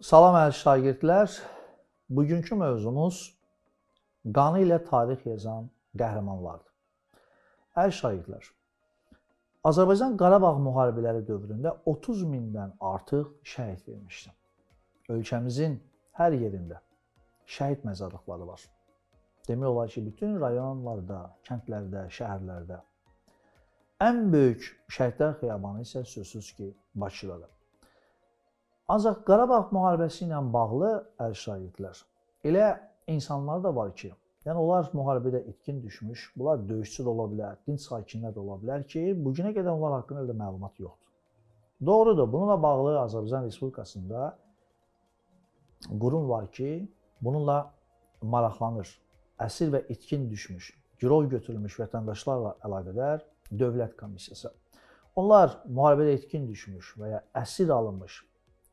Salam əziz şagirdlər. Bugünkü mövzumuz qanı ilə tarix yazan qəhrəmanlardır. Əziz şagirdlər, Azərbaycan Qarabağ müharibələri dövründə 30 mindən artıq şəhid vermişdi. Ölkəmizin hər yerində şəhid məzarlıqları var. Demək olar ki, bütün rayonlarda, kəndlərdə, şəhərlərdə. Ən böyük şəhidlər xiyabanı isə sözsüz ki, Bakıdadır. Ancaq Qarabağ müharibəsi ilə bağlı əziz şagirdlər, elə insanlar da var ki, yəni onlar müharibədə itkin düşmüş, bunlar döyüşçü də ola bilər, dinc sakinlər də ola bilər ki, bugünə qədər onlar haqqında da məlumat yoxdur. Doğrudur, bununla bağlı Azərbaycan Respublikasında qurum var ki, bununla maraqlanır. Əsir və itkin düşmüş, girov götürülmüş vətəndaşlarla əlaqədar dövlət komissiyası. Onlar müharibədə itkin düşmüş və ya əsir alınmış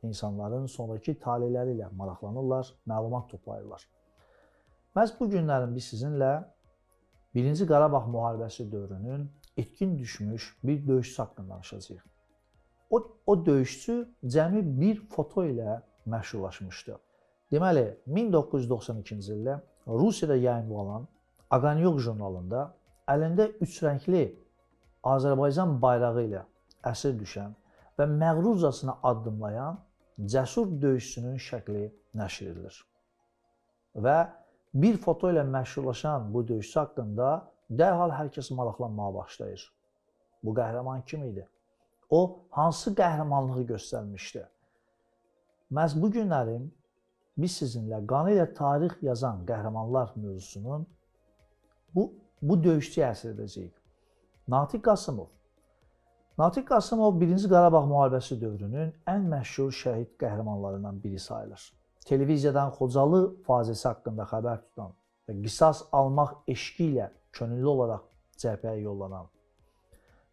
insanların sonraki taleləri ilə maraqlanırlar, məlumat toplayırlar. Məhz bu günlərin biz sizinlə 1-ci Qarabağ müharibəsi dövrünün itkin düşmüş bir döyüşçüsü haqqında danışacağıq. O döyüşçü cəmi bir foto ilə məşhurlaşmışdı. Deməli, 1992-ci ildə Rusiyada yayımlanan Aqanyok jurnalında əlində üç rəngli Azərbaycan bayrağı ilə əsir düşən və məğrurcasına addımlayan cəsur döyüşçünün şəkli nəşr edilir. Və bir foto ilə məşhurlaşan bu döyüşçü haqqında dərhal hər kəs maraqlanmağa başlayır. Bu qəhrəman kim idi? O, hansı qəhrəmanlığı göstərmişdi? Məhz bu günlərin biz sizinlə qanı ilə tarix yazan qəhrəmanlar mövzusunun bu döyüşçüyə həsr edəcəyik. Natiq Qasımov. Natiq Qasımov 1-ci Qarabağ müharibəsi dövrünün ən məşhur şəhid qəhrəmanlarından biri sayılır. Televiziyadan Xocalı faciəsi haqqında xəbər tutan və qisas almaq eşqi ilə könüllü olaraq cəbhəyə yollanan,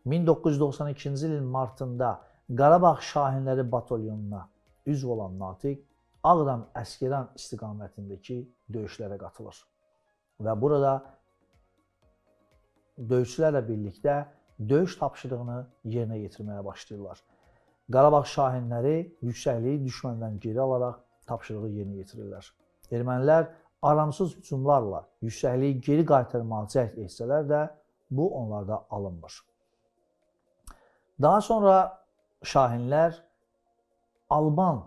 1992-ci ilin martında Qarabağ Şahinləri batalyonuna üzv olan Natiq Ağdam Əsgəran istiqamətindəki döyüşlərə qatılır və burada döyüşçülərlə birlikdə döyüş tapşırığını yerinə yetirməyə başlayırlar. Qarabağ Şahinləri yüksəkliyi düşməndən geri alaraq tapşırığı yerinə yetirirlər. Ermənilər aramsız hücumlarla yüksəkliyi geri qaytarmağa cəhd etsələr də bu onlarda alınmır. Daha sonra Şahinlər Alban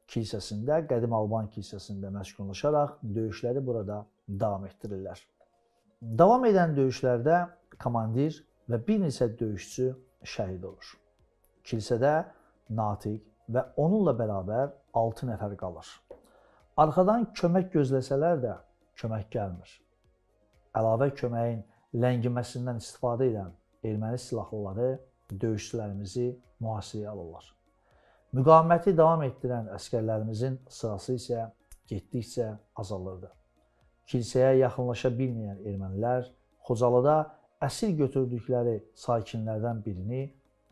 kilsəsində, qədim Alban kilsəsində məskunlaşaraq döyüşləri burada davam etdirirlər. Davam edən döyüşlərdə komandir və bir neçə döyüşçü şəhid olur. Kilsədə Natiq və onunla bərabər 6 nəfər qalır. Arxadan kömək gözləsələr də kömək gəlmir. Əlavə köməyin ləngiməsindən istifadə edən erməni silahlıları döyüşçülərimizi mühasirəyə alırlar. Müqaviməti davam etdirən əsgərlərimizin sırası isə getdikcə azalırdı. Kilsəyə yaxınlaşa bilməyən ermənilər Xocalıda əsir götürdükləri sakinlərdən birini,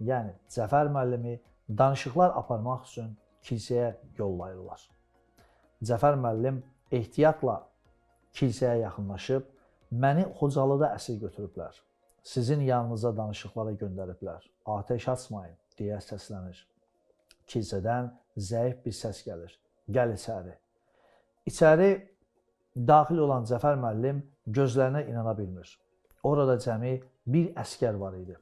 yəni Cəfər müəllimi danışıqlar aparmaq üçün kilsəyə yollayırlar. Cəfər müəllim ehtiyatla kilsəyə yaxınlaşıb, məni Xocalıda əsir götürüblər, sizin yanınıza danışıqlara göndəriblər, atəş açmayın deyə səslənir. Kilsədən zəif bir səs gəlir, gəl içəri. İçəri daxil olan Cəfər müəllim gözlərinə inana bilmir. Orada cəmi bir əsgər var idi.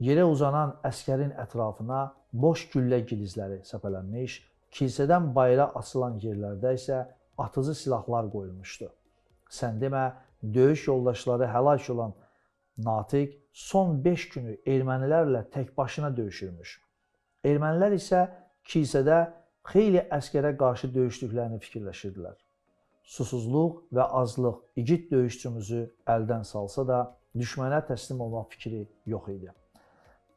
Yerə uzanan əsgərin ətrafına boş güllə gilizləri səpələnmiş, kilsədən bayıra açılan yerlərdə isə atıcı silahlar qoyulmuşdu. Sən demə, döyüş yoldaşları həlak olan Natiq son 5 günü ermənilərlə tək başına döyüşürmüş. Ermənilər isə kilsədə xeyli əsgərə qarşı döyüşdüklərini fikirləşirdilər. Susuzluq və azlıq igid döyüşçümüzü əldən salsa da düşmənə təslim olmaq fikri yox idi.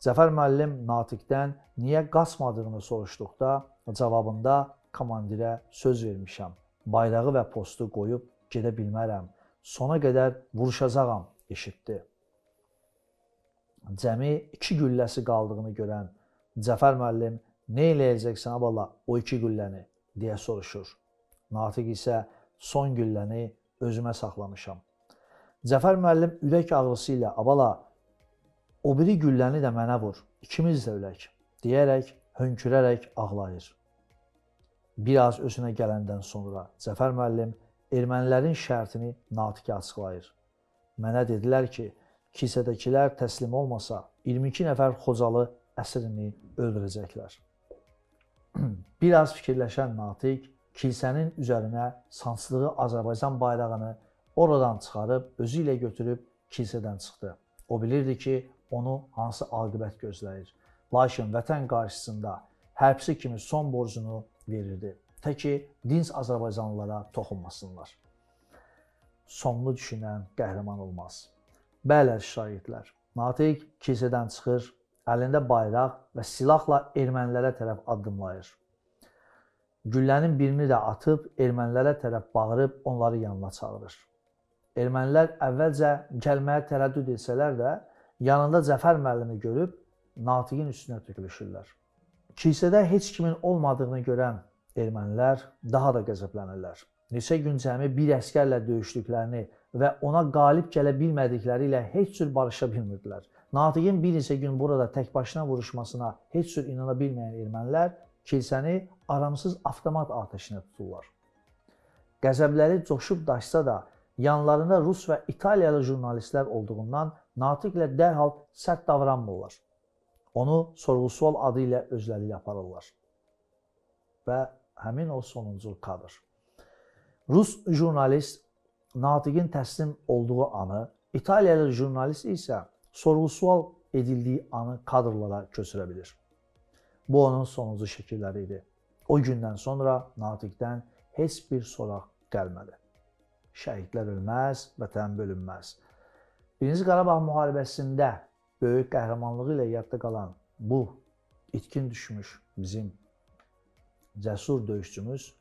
Cəfər müəllim Natiqdən niyə qaçmadığını soruşduqda cavabında komandirə söz vermişəm, bayrağı və postu qoyub gedə bilmərəm, sona qədər vuruşacağam eşitdi. Cəmi 2 gülləsi qaldığını görən Cəfər müəllim nə eləyəcəksən abala o 2 gülləni deyə soruşur. Natiq isə son gülləni özümə saxlamışam. Cəfər müəllim ürək ağrısı ilə abala o biri gülləni də mənə vur, ikimiz də ölək deyərək hönkürərək ağlayır. biraz özünə gələndən sonra Cəfər müəllim ermənilərin şərtini Natiqə açıqlayır. Mənə dedilər ki, kilsədəkilər təslim olmasa 22 nəfər Xocalı əsrini öldürəcəklər. Biraz fikirləşən Natiq kilsənin üzərinə sancdığı Azərbaycan bayrağını oradan çıxarıb özü ilə götürüb kilsədən çıxdı. O bilirdi ki, onu hansı aqibət gözləyir. Lakin vətən qarşısında hərbçi kimi son borcunu verirdi. Tə ki, dinc Azərbaycanlılara toxunmasınlar. Sonlu düşünən qəhrəman olmaz. Bəli, şahidlər, Natiq kilsədən çıxır, əlində bayraq və silahla ermənilərə tərəf addımlayır. Güllənin birini də atıb ermənilərə tərəf bağırıb onları yanına çağırır. Ermənilər əvvəlcə gəlməyə tərəddüd etsələr də, yanında Cəfər müəllimi görüb Natiqin üstünə tökülüşürlər. Kilsədə heç kimin olmadığını görən ermənilər daha da qəzəblənirlər. Neçə gün cəmi bir əsgərlə döyüşdüklərini və ona qalib gələ bilmədikləri ilə heç cür barışa bilmirdilər. Natiqin bir neçə gün burada tək başına vuruşmasına heç cür inana bilməyən ermənilər kilsəni aramsız avtomat atəşinə tuturlar. Qəzəbləri coşub daşsa da, yanlarında Rus və İtaliyalı jurnalistlər olduğundan Natiqlə dərhal sərt davranmırlar. Onu sorğu-sual adı ilə özləri ilə aparırlar. Və həmin o sonuncu kadr. Rus jurnalist Natiqin təslim olduğu anı, İtaliyalı jurnalist isə sorğu-sual edildiyi anı kadrlara köçürə bilir. Bu onun sonuncu şəkilləri idi. O gündən sonra Natiqdən heç bir soraq gəlmədi. Şəhidlər ölməz, vətən bölünməz. Birinci Qarabağ müharibəsində böyük qəhrəmanlığı ilə yadda qalan bu itkin düşmüş bizim cəsur döyüşçümüz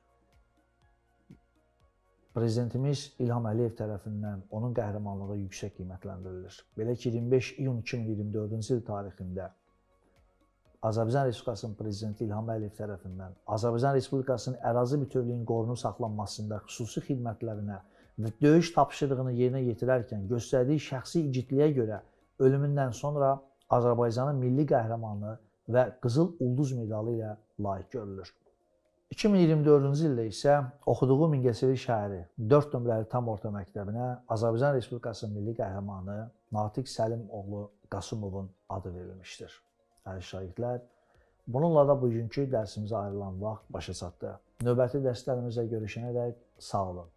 Prezidentimiz İlham Əliyev tərəfindən onun qəhrəmanlığı yüksək qiymətləndirilir. Belə ki, 25 iyun 2024-cü il tarixində Azərbaycan Respublikasının Prezidenti İlham Əliyev tərəfindən Azərbaycan Respublikasının ərazi bütövlüyünün qorunub saxlanmasında xüsusi xidmətlərinə və döyüş tapşırığını yerinə yetirərkən göstərdiyi şəxsi igidliyə görə ölümündən sonra Azərbaycanın milli qəhrəmanlığı və Qızıl Ulduz medalı ilə layiq görülür. 2024-cü ildə isə oxuduğu Mingəçevir şəhəri 4 nömrəli tam orta məktəbinə Azərbaycan Respublikasının milli qəhrəmanı Natiq Səlim oğlu Qasımovun adı verilmişdir. Əziz şahidlər, bununla da bugünkü dərsimizə ayrılan vaxt başa çatdı. Növbəti dərslərimizlə görüşənədək sağ olun.